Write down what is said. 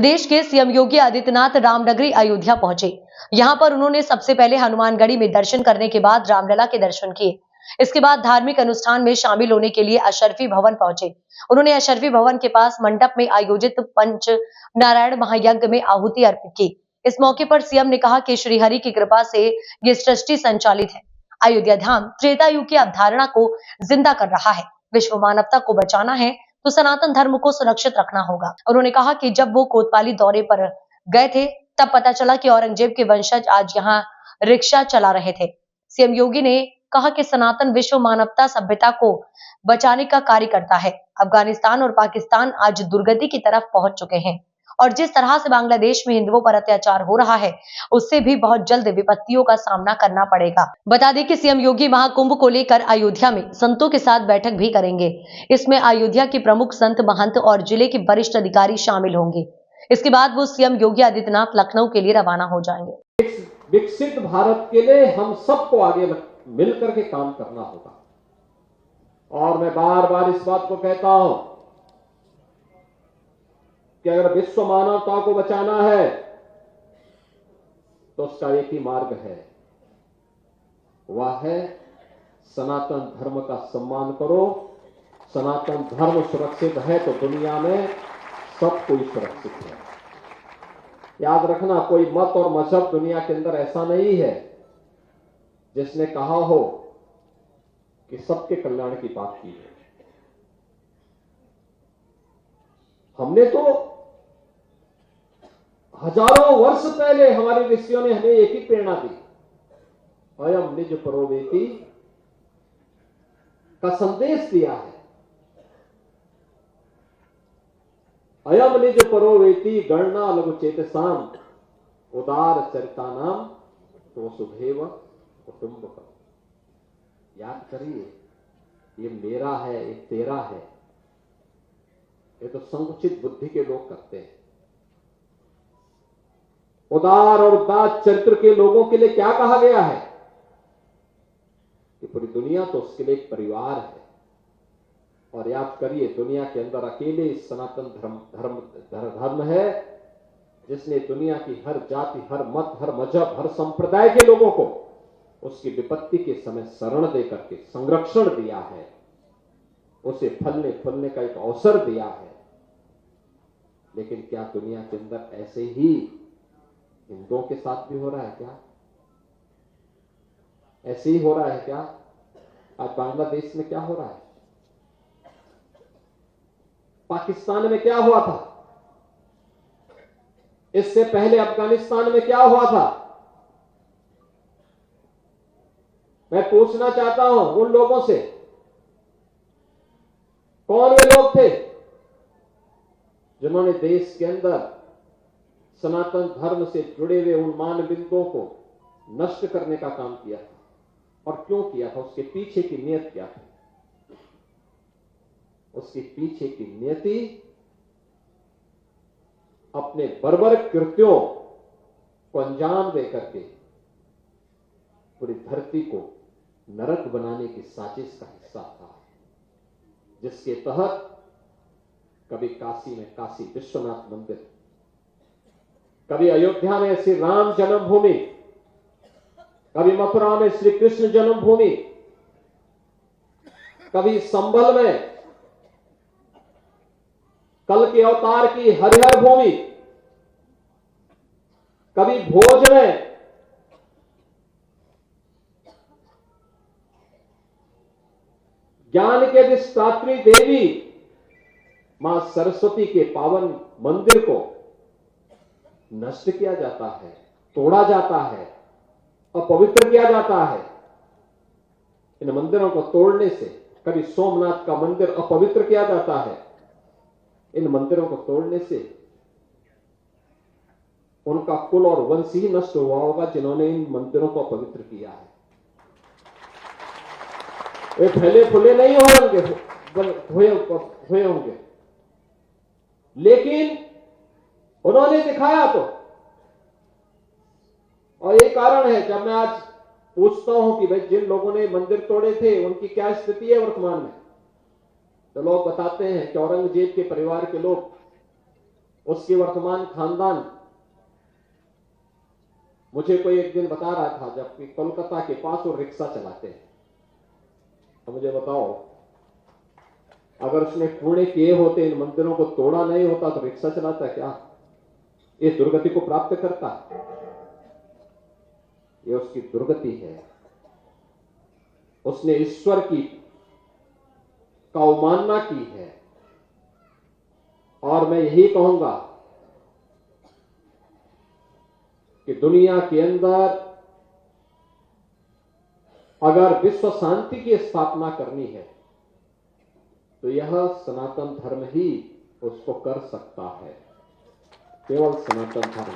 प्रदेश के सीएम योगी आदित्यनाथ रामनगरी अयोध्या पहुंचे। यहां पर उन्होंने सबसे पहले हनुमानगढ़ी में दर्शन करने के बाद रामलला के दर्शन किए। इसके बाद धार्मिक अनुष्ठान में शामिल होने के लिए अशरफी भवन पहुंचे। उन्होंने अशरफी भवन के पास मंडप में आयोजित पंच नारायण महायज्ञ में आहुति अर्पित की। इस मौके पर सीएम ने कहा कि श्रीहरि की कृपा से ये सृष्टि संचालित है। अयोध्या धाम त्रेता युग की अवधारणा को जिंदा कर रहा है। विश्व मानवता को बचाना है तो सनातन धर्म को सुरक्षित रखना होगा। उन्होंने कहा कि जब वो कोतवाली दौरे पर गए थे तब पता चला कि औरंगजेब के वंशज आज यहाँ रिक्शा चला रहे थे। सीएम योगी ने कहा कि सनातन विश्व मानवता सभ्यता को बचाने का कार्य करता है। अफगानिस्तान और पाकिस्तान आज दुर्गति की तरफ पहुंच चुके हैं और जिस तरह से बांग्लादेश में हिंदुओं पर अत्याचार हो रहा है उससे भी बहुत जल्द विपत्तियों का सामना करना पड़ेगा। बता दें कि सीएम योगी महाकुंभ को लेकर अयोध्या में संतों के साथ बैठक भी करेंगे। इसमें अयोध्या के प्रमुख संत महंत और जिले के वरिष्ठ अधिकारी शामिल होंगे। इसके बाद वो सीएम योगी आदित्यनाथ लखनऊ के लिए रवाना हो जाएंगे। विकसित भारत के लिए हम सबको आगे मिलकर के काम करना होगा और मैं बार बार इस बात को कहता हूं कि अगर विश्व मानवता को बचाना है तो उसका एक ही मार्ग है, वह है सनातन धर्म का सम्मान करो। सनातन धर्म सुरक्षित है तो दुनिया में सब कोई सुरक्षित है। याद रखना, कोई मत और मजहब दुनिया के अंदर ऐसा नहीं है जिसने कहा हो कि सबके कल्याण की बात की है। हमने तो हजारों वर्ष पहले हमारे ऋषियों ने हमें एक ही प्रेरणा दी, अयम निज परोवेति का संदेश दिया है। अयम निज परोवेति गणना लघु चेतसाम उदार चरितानाम तो सुधेव कुटुंबकम। याद करिए, ये मेरा है, ये तेरा है, ये तो संकुचित बुद्धि के लोग करते हैं। उदार और उदार चरित्र के लोगों के लिए क्या कहा गया है कि पूरी दुनिया तो उसके लिए एक परिवार है। और याद करिए, दुनिया के अंदर अकेले इस सनातन धर्म है जिसने दुनिया की हर जाति, हर मत, हर मजहब, हर संप्रदाय के लोगों को उसकी विपत्ति के समय शरण देकर के संरक्षण दिया है, उसे फलने फूलने का एक अवसर दिया है। लेकिन क्या दुनिया के अंदर ऐसे ही हिंदुओं के साथ भी हो रहा है क्या? ऐसे ही हो रहा है क्या? आज बांग्लादेश में क्या हो रहा है? पाकिस्तान में क्या हुआ था? इससे पहले अफगानिस्तान में क्या हुआ था? मैं पूछना चाहता हूं उन लोगों से, कौन वे लोग थे जिन्होंने देश के अंदर सनातन धर्म से जुड़े हुए उन मानबिंदुओं को नष्ट करने का काम किया था? और क्यों किया था? उसके पीछे की नियत क्या थी? उसके पीछे की नियति अपने बर्बर कृत्यों को अंजाम देकर के पूरी धरती को नरक बनाने की साजिश का हिस्सा था, जिसके तहत कभी काशी में काशी विश्वनाथ मंदिर, कभी अयोध्या में श्री राम जन्मभूमि, कभी मथुरा में श्री कृष्ण जन्मभूमि, कभी संभल में कल के अवतार की हरिहर भूमि, कभी भोज में ज्ञान के अधिष्ठात्री देवी मां सरस्वती के पावन मंदिर को नष्ट किया जाता है, तोड़ा जाता है, अपवित्र किया जाता है। इन मंदिरों को तोड़ने से कभी सोमनाथ का मंदिर अपवित्र किया जाता है। इन मंदिरों को तोड़ने से उनका कुल और वंश ही नष्ट हुआ होगा जिन्होंने इन मंदिरों को अपवित्र किया है। वे फैले फूले नहीं हुए होंगे, लेकिन उन्होंने दिखाया तो। और ये कारण है जब मैं आज पूछता हूं कि भाई जिन लोगों ने मंदिर तोड़े थे उनकी क्या स्थिति है वर्तमान में, तो लोग बताते हैं कि औरंगजेब के परिवार के लोग उसके वर्तमान खानदान, मुझे कोई एक दिन बता रहा था, जबकि कोलकाता के पास वो रिक्शा चलाते हैं। अब मुझे बताओ, अगर उसने पुण्य किए होते, इन मंदिरों को तोड़ा नहीं होता, तो रिक्शा चलाता क्या? ये दुर्गति को प्राप्त करता? ये उसकी दुर्गति है। उसने ईश्वर की अवमानना की है। और मैं यही कहूंगा कि दुनिया के अंदर अगर विश्व शांति की स्थापना करनी है, तो यह सनातन धर्म ही उसको कर सकता है, केवल सनातन धर्म।